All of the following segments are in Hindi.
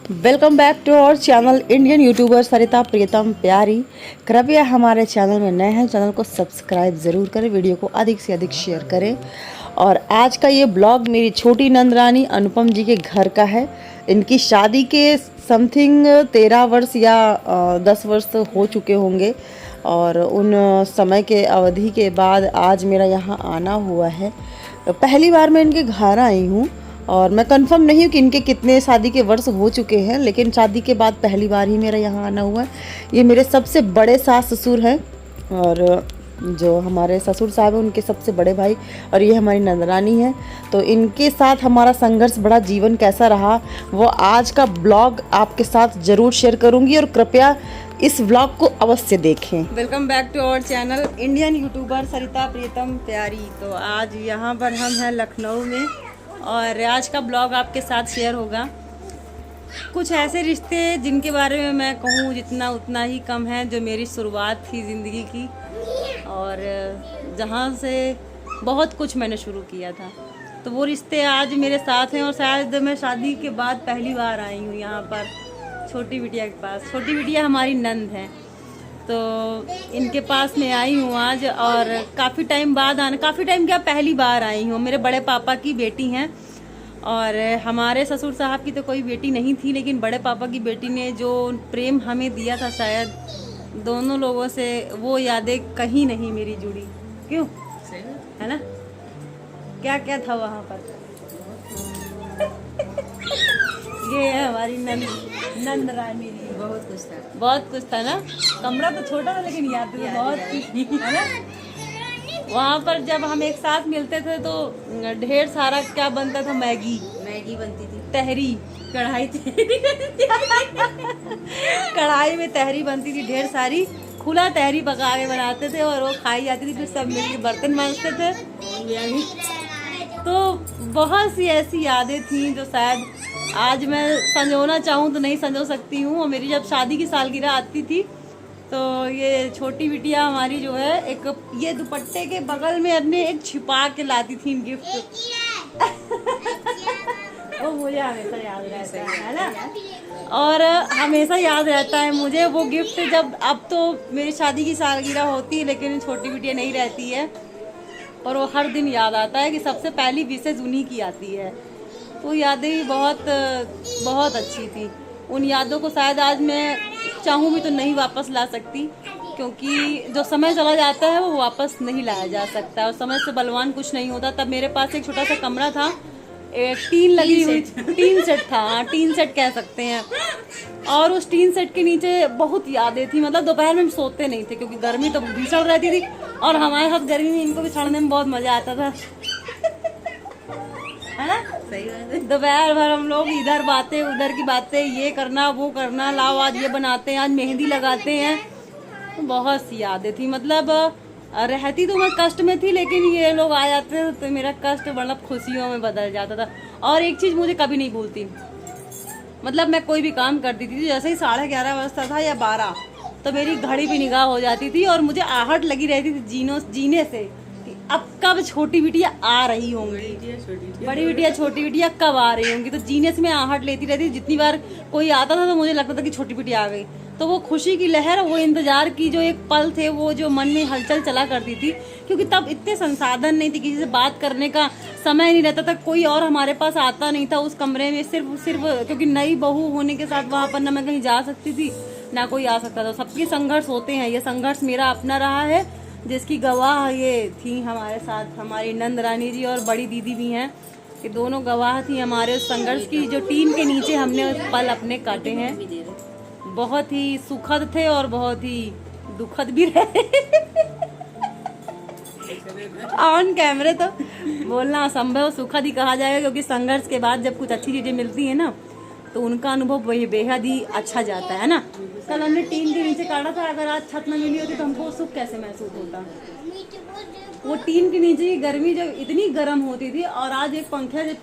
Welcome back to our channel Indian YouTuber Sarita Pritam Pyari. कृपया हमारे चैनल में नए हैं, चैनल को सब्सक्राइब ज़रूर करें, वीडियो को अधिक से अधिक शेयर करें। और आज का ये ब्लॉग मेरी छोटी नंदरानी अनुपम जी के घर का है। इनकी शादी के समथिंग 13 वर्ष या 10 वर्ष हो चुके होंगे और उन समय के अवधि के बाद आज मेरा यहाँ आना हुआ है। पहली बार मैं इनके घर आई हूँ और मैं कंफर्म नहीं हूँ कि इनके कितने शादी के वर्ष हो चुके हैं, लेकिन शादी के बाद पहली बार ही मेरा यहाँ आना हुआ है। ये मेरे सबसे बड़े सास ससुर हैं और जो हमारे ससुर साहब हैं उनके सबसे बड़े भाई, और ये हमारी नंदरानी है। तो इनके साथ हमारा संघर्ष बड़ा जीवन कैसा रहा वो आज का ब्लॉग आपके साथ ज़रूर शेयर करूँगी, और कृपया इस ब्लॉग को अवश्य देखें। Welcome back to our channel Indian YouTuber Sarita Pritam Pyari. तो आज यहाँ पर हम हैं लखनऊ में और आज का ब्लॉग आपके साथ शेयर होगा। कुछ ऐसे रिश्ते जिनके बारे में मैं कहूँ जितना उतना ही कम है, जो मेरी शुरुआत थी ज़िंदगी की और जहाँ से बहुत कुछ मैंने शुरू किया था। तो वो रिश्ते आज मेरे साथ हैं और शायद मैं शादी के बाद पहली बार आई हूँ यहाँ पर छोटी बिटिया के पास। छोटी बिटिया हमारी नंद है, तो इनके पास मैं आई हूँ आज और काफ़ी टाइम बाद आना, काफ़ी टाइम क्या पहली बार आई हूँ। मेरे बड़े पापा की बेटी हैं और हमारे ससुर साहब की तो कोई बेटी नहीं थी, लेकिन बड़े पापा की बेटी ने जो प्रेम हमें दिया था, शायद दोनों लोगों से वो यादें कहीं नहीं मेरी जुड़ी। क्यों है ना, क्या क्या था वहाँ पर। ये है हमारी नंद रानी जी। बहुत कुछ था ना। कमरा तो छोटा था लेकिन याद तो बहुत कुछ है ना। वहाँ पर जब हम एक साथ मिलते थे तो ढेर सारा क्या बनता था, मैगी बनती थी, तहरी, कढ़ाई कढ़ाई में तहरी बनती थी ढेर सारी, खुला तहरी पका के बनाते थे और वो खाई जाती थी। फिर सब मिलकर बर्तन मांजते थे। तो बहुत सी ऐसी यादें थी जो शायद आज मैं संजोना चाहूँ तो नहीं संजो सकती हूँ। और मेरी जब शादी की सालगिरह आती थी तो ये छोटी बिटिया हमारी जो है एक ये दुपट्टे के बगल में अपने एक छिपा के लाती थी गिफ्ट। वो मुझे हमेशा याद रहता है ना, और हमेशा याद रहता है मुझे वो गिफ्ट। जब अब तो मेरी शादी की सालगिरह होती है लेकिन छोटी बिटिया नहीं रहती है, और वो हर दिन याद आता है कि सबसे पहली विशेष उन्हीं की आती है। तो यादें बहुत अच्छी थी। उन यादों को शायद आज मैं चाहूँ भी तो नहीं वापस ला सकती, क्योंकि जो समय चला जाता है वो वापस नहीं लाया जा सकता और समय से बलवान कुछ नहीं होता। तब मेरे पास एक छोटा सा कमरा था, टीन लगी हुई, टीन सेट था, हाँ टीन सेट कह सकते हैं। और उस टीन सेट के नीचे बहुत यादें थी। मतलब दोपहर में हम सोते नहीं थे क्योंकि गर्मी तो भीषण रहती थी, और हमारे साथ गर्मी में इनको भी चढ़ने में बहुत मजा आता था है ना। सही बात है। दोपहर भर हम लोग इधर बातें उधर की बातें, ये करना वो करना, लाओ आज ये बनाते हैं, आज मेहंदी लगाते हैं। तो बहुत सी यादें थी। मतलब रहती तो मैं कष्ट में थी, लेकिन ये लोग आ जाते थे तो मेरा कष्ट मतलब खुशियों में बदल जाता था। और एक चीज़ मुझे कभी नहीं भूलती, मतलब मैं कोई भी काम करती थी, जैसे ही 11:30 बजता था या 12, तो मेरी घड़ी पे निगाह हो जाती थी और मुझे आहट लगी रहती थी जीने से अब कब छोटी बिटिया आ रही होंगी, बड़ी बिटिया छोटी बिटिया कब आ रही होंगी। तो जीने से मैं आहट लेती रहती। जितनी बार कोई आता था तो मुझे लगता था कि छोटी बिटिया आ गई। तो वो खुशी की लहर, वो इंतजार की जो एक पल थे, वो जो मन में हलचल चला करती थी, क्योंकि तब इतने संसाधन नहीं थे, किसी से बात करने का समय नहीं रहता था, कोई और हमारे पास आता नहीं था उस कमरे में। सिर्फ क्योंकि नई बहू होने के साथ वहाँ पर ना मैं कहीं जा सकती थी ना कोई आ सकता था। सबके संघर्ष होते हैं, ये संघर्ष मेरा अपना रहा है, जिसकी गवाह ये थी हमारे साथ हमारी नंद रानी जी, और बड़ी दीदी भी हैं, कि दोनों गवाह थी हमारे उस संघर्ष की, जो टीन के नीचे हमने पल अपने काटे हैं। बहुत ही सुखद थे और बहुत ही दुखद भी रहे। ऑन कैमरे तो बोलना असंभव, सुखद ही कहा जाएगा, क्योंकि संघर्ष के बाद जब कुछ अच्छी चीजें मिलती है ना तो उनका अनुभव वही बेहद ही अच्छा जाता है ना। कल हमने टीन के नीचे काटा था, अगर आज छत न मिली होती तो हमको सुख कैसे महसूस होता। वो टीन के नीचे की गर्मी जब इतनी गर्म होती थी, और आज एक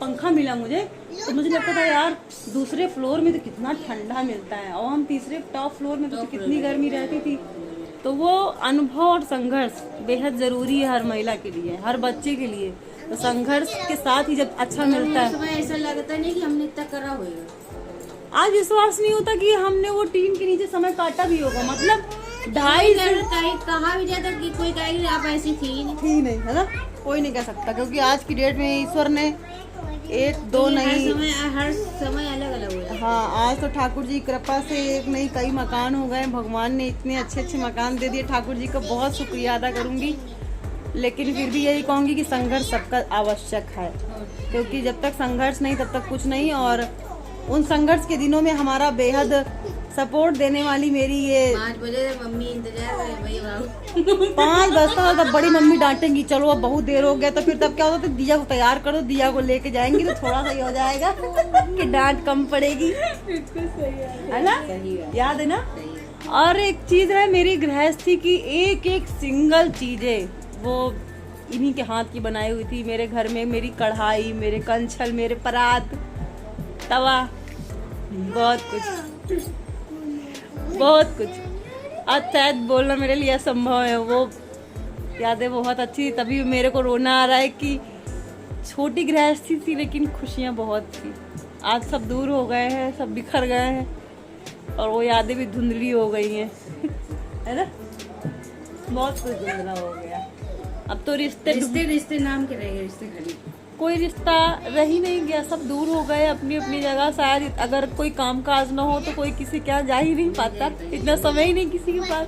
पंखा मिला मुझे, तो मुझे लगता था यार दूसरे फ्लोर में तो कितना ठंडा मिलता है, और हम तीसरे टॉप फ्लोर में तो कितनी गर्मी रहती थी। तो वो अनुभव और संघर्ष बेहद जरूरी है हर महिला के लिए, हर बच्चे के लिए। तो संघर्ष के साथ ही जब अच्छा मिलता है, ऐसा लगता नहीं कि हमने इतना करा होगा। आज विश्वास नहीं होता कि हमने वो टीन के नीचे समय काटा भी होगा। मतलब 2.5 कहा भी जाता कि कोई कहेगी आप ऐसी थी नहीं, है ना, कोई नहीं कह सकता, क्योंकि आज की डेट में ईश्वर ने 1-2 नहीं, हर समय अलग अलग हुआ। हाँ, आज तो ठाकुर जी की कृपा से एक नहीं कई मकान हो गए। भगवान ने इतने अच्छे मकान दे दिए, ठाकुर जी का बहुत शुक्रिया अदा करूंगी। लेकिन फिर भी यही कहूंगी कि संघर्ष सबका आवश्यक है, क्योंकि जब तक संघर्ष नहीं तब तक कुछ नहीं। और उन संघर्ष के दिनों में हमारा बेहद सपोर्ट देने वाली मेरी ये 5 बजे मम्मी इंतजार करे भाई बाबू 5 बजता तब बड़ी मम्मी डांटेंगी, चलो अब बहुत देर हो गया। तो फिर तब क्या होता है, दिया को तैयार करो, दिया को लेके जाएंगी तो थोड़ा सा ही हो जाएगा कि डांट कम पड़ेगी, है ना, याद है ना। और एक चीज है मेरी गृहस्थी की, एक सिंगल चीजें वो इन्हीं के हाथ की बनाई हुई थी। मेरे घर में मेरी कढ़ाई, मेरे कंछल, मेरे परात, तवा, बहुत कुछ आज शायद बोलना मेरे लिए असंभव है। वो यादें बहुत अच्छी, तभी मेरे को रोना आ रहा है कि छोटी गृहस्थी थी लेकिन खुशियाँ बहुत थी। आज सब दूर हो गए हैं, सब बिखर गए हैं और वो यादें भी धुंधली हो गई हैं है ना, बहुत कुछ धुंधला हो गया। अब तो रिश्ते नाम के रह गए, रिश्ते खाली, कोई रिश्ता रह ही नहीं गया, सब दूर हो गए अपनी अपनी जगह। शायद अगर कोई काम काज ना हो तो कोई किसी क्या जा ही नहीं पाता, इतना समय ही नहीं किसी के पास,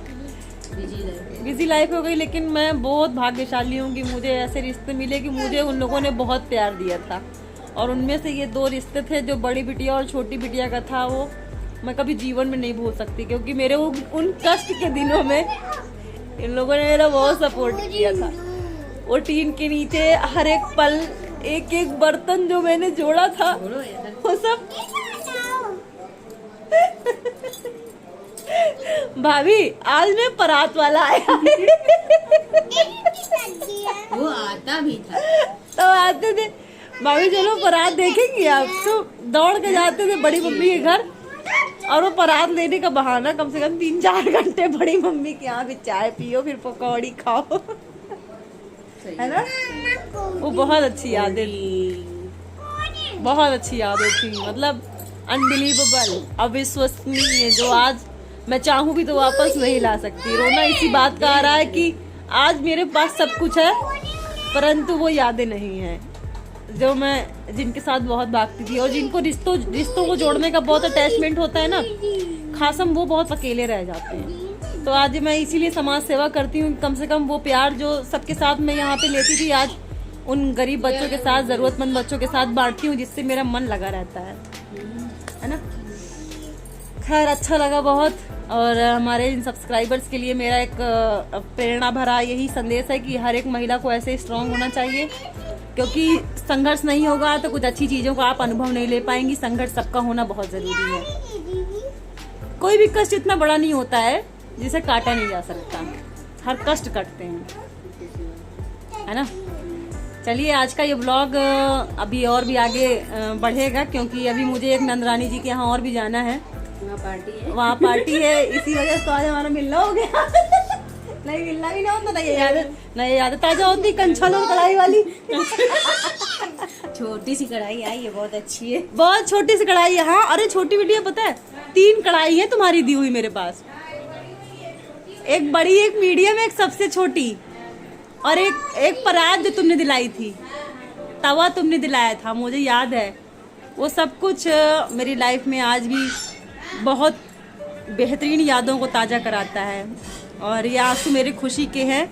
बिजी लाइफ हो गई। लेकिन मैं बहुत भाग्यशाली हूँ कि मुझे ऐसे रिश्ते मिले कि मुझे उन लोगों ने बहुत प्यार दिया था। और उनमें से ये 2 रिश्ते थे, जो बड़ी बिटिया और छोटी बिटिया का था, वो मैं कभी जीवन में नहीं भूल सकती, क्योंकि मेरे उन कष्ट के दिनों में इन लोगों ने मेरा बहुत सपोर्ट किया था। वो टीन के नीचे हर एक पल, एक बर्तन जो मैंने जोड़ा था वो सब भाभी आज मैं परात वाला आया वो आता भी था तो आते थे भाभी, चलो परात देखेंगे आप, तो दौड़ के जाते थे बड़ी मम्मी के घर, और वो परात लेने का बहाना कम से कम 3-4 घंटे बड़ी मम्मी के यहाँ भी चाय पियो, फिर पकौड़ी खाओ, है ना। वो बहुत अच्छी यादें थी, बहुत अच्छी यादें थी, मतलब अनबिलीवेबल, अविश्वसनीय, जो आज मैं चाहूँ भी तो वापस नहीं ला सकती। रोना इसी बात का आ रहा है कि आज मेरे पास सब कुछ है, परंतु वो यादें नहीं हैं जो मैं जिनके साथ बहुत भागती थी, और जिनको रिश्तों को जोड़ने का बहुत अटैचमेंट होता है ना, खासम वो बहुत अकेले रह जाते हैं। तो आज मैं इसीलिए समाज सेवा करती हूँ, कम से कम वो प्यार जो सबके साथ मैं यहाँ पे लेती थी, आज उन गरीब बच्चों के साथ, जरूरतमंद बच्चों के साथ बांटती हूँ, जिससे मेरा मन लगा रहता है ना। खैर अच्छा लगा बहुत, और हमारे इन सब्सक्राइबर्स के लिए मेरा एक प्रेरणा भरा यही संदेश है कि हर एक महिला को ऐसे स्ट्रांग होना चाहिए, क्योंकि संघर्ष नहीं होगा तो कुछ अच्छी चीज़ों का आप अनुभव नहीं ले पाएंगी। संघर्ष सबका होना बहुत ज़रूरी है। कोई भी कष्ट इतना बड़ा नहीं होता है जिसे काटा नहीं जा सकता, हर कष्ट कटते हैं, है ना। चलिए आज का ये व्लॉग अभी और भी आगे बढ़ेगा, क्योंकि अभी मुझे एक नंदरानी जी के यहाँ और भी जाना है, वहाँ पार्टी है, इसी वजह से आज हमारा मिलना हो गया नहीं मिलना भी ना होता ना, ये याद ताजा होती कंछल और कढ़ाई वाली छोटी सी कढ़ाई आई है, बहुत अच्छी है, बहुत छोटी सी कढ़ाई है। हाँ अरे छोटी बिटिया पता है 3 कढ़ाई है तुम्हारी दी हुई मेरे पास, एक बड़ी, एक मीडियम, एक सबसे छोटी, और एक परात जो तुमने दिलाई थी, तवा तुमने दिलाया था, मुझे याद है। वो सब कुछ मेरी लाइफ में आज भी बहुत बेहतरीन यादों को ताज़ा कराता है, और ये आंसू मेरी खुशी के हैं।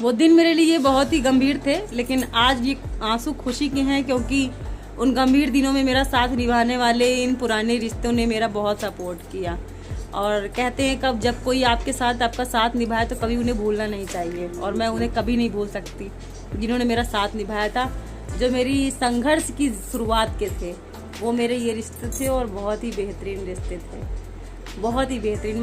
वो दिन मेरे लिए बहुत ही गंभीर थे, लेकिन आज ये आंसू खुशी के हैं, क्योंकि उन गंभीर दिनों में मेरा साथ निभाने वाले इन पुराने रिश्तों ने मेरा बहुत सपोर्ट किया। और कहते हैं कब जब कोई आपके साथ आपका साथ निभाए तो कभी उन्हें भूलना नहीं चाहिए, और मैं उन्हें कभी नहीं भूल सकती जिन्होंने मेरा साथ निभाया था। जो मेरी संघर्ष की शुरुआत के थे वो मेरे ये रिश्ते थे, और बहुत ही बेहतरीन रिश्ते थे, बहुत ही बेहतरीन।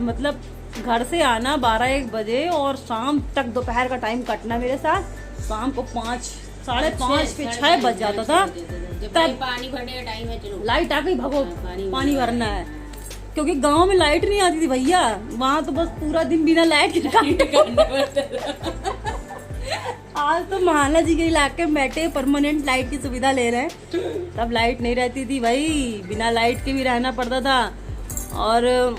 मतलब घर से आना 12-1 बजे और शाम तक दोपहर का टाइम कटना मेरे साथ, शाम को 5, 5:30 पे 6 बज जाता था, तब पानी भरने का टाइम है, चलो लाइट आ गई, भगो पानी भरना है, क्योंकि गांव में लाइट नहीं आती थी भैया, वहाँ तो बस पूरा दिन बिना लाइट के आज तो महाना जी के इलाके में बैठे परमानेंट लाइट की सुविधा ले रहे हैं। तब लाइट नहीं रहती थी भाई, बिना लाइट के भी रहना पड़ता था। और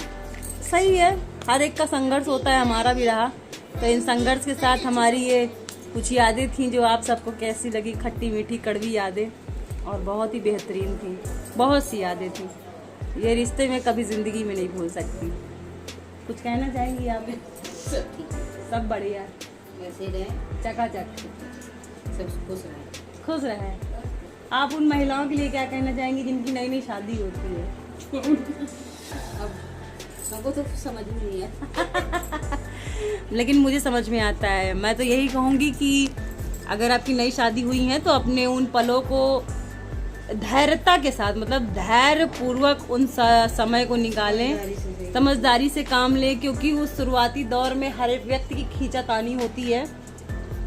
सही है, हर एक का संघर्ष होता है, हमारा भी रहा। तो इन संघर्ष के साथ हमारी ये कुछ यादें थी जो आप सबको कैसी लगी, खट्टी मीठी कड़वी यादें, और बहुत ही बेहतरीन थी। बहुत सी यादें थी, ये रिश्ते में कभी जिंदगी में नहीं भूल सकती। कुछ कहना चाहेंगी आप? सब ठीक है, सब बढ़िया, वैसे रहे, चकाचक, सब खुश रहे। खुश रहे। आप उन महिलाओं के लिए क्या कहना चाहेंगी जिनकी नई नई शादी होती है? अब हमको तो समझ में नहीं है। लेकिन मुझे समझ में आता है। मैं तो यही कहूँगी कि अगर आपकी नई शादी हुई है तो अपने उन पलों को धैर्यता के साथ, मतलब धैर्य पूर्वक उन समय को निकालें, समझदारी से काम लें, क्योंकि उस शुरुआती दौर में हर एक व्यक्ति की खींचातानी होती है।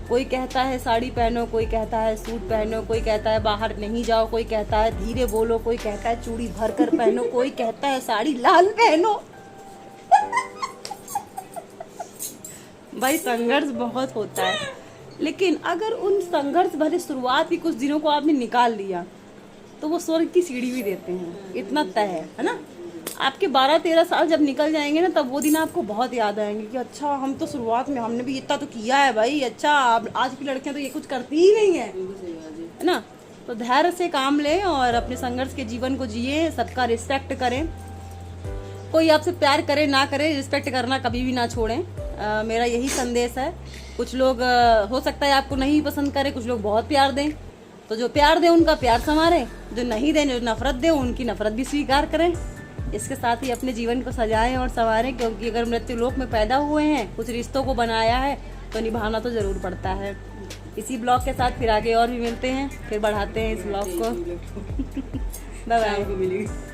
कोई कहता है साड़ी पहनो, कोई कहता है सूट पहनो, कोई कहता है बाहर नहीं जाओ, कोई कहता है धीरे बोलो, कोई कहता है चूड़ी भर कर पहनो, कोई कहता है साड़ी लाल पहनो। भाई संघर्ष बहुत होता है, लेकिन अगर उन संघर्ष भरे शुरुआत की कुछ दिनों को आपने निकाल लिया तो वो स्वर्ग की सीढ़ी भी देते हैं, इतना तय है ना। आपके 12-13 साल जब निकल जाएंगे ना, तब वो दिन आपको बहुत याद आएंगे कि अच्छा हम तो शुरुआत में हमने भी इतना तो किया है भाई। अच्छा आज की लड़कियां तो ये कुछ करती ही नहीं है ना। तो धैर्य से काम लें और अपने संघर्ष के जीवन को जिए, सबका रिस्पेक्ट करें। कोई आपसे प्यार करे ना करे, रिस्पेक्ट करना कभी भी ना छोड़ें। मेरा यही संदेश है। कुछ लोग हो सकता है आपको नहीं पसंद करे, कुछ लोग बहुत प्यार दें, तो जो प्यार दें उनका प्यार संवारें, जो नहीं दें, जो नफरत दें उनकी नफरत भी स्वीकार करें। इसके साथ ही अपने जीवन को सजाएं और संवारें, क्योंकि अगर मृत्यु लोक में पैदा हुए हैं, कुछ रिश्तों को बनाया है, तो निभाना तो जरूर पड़ता है। इसी ब्लॉग के साथ फिर आगे और भी मिलते हैं, फिर बढ़ाते हैं इस ब्लॉग को। Bye bye.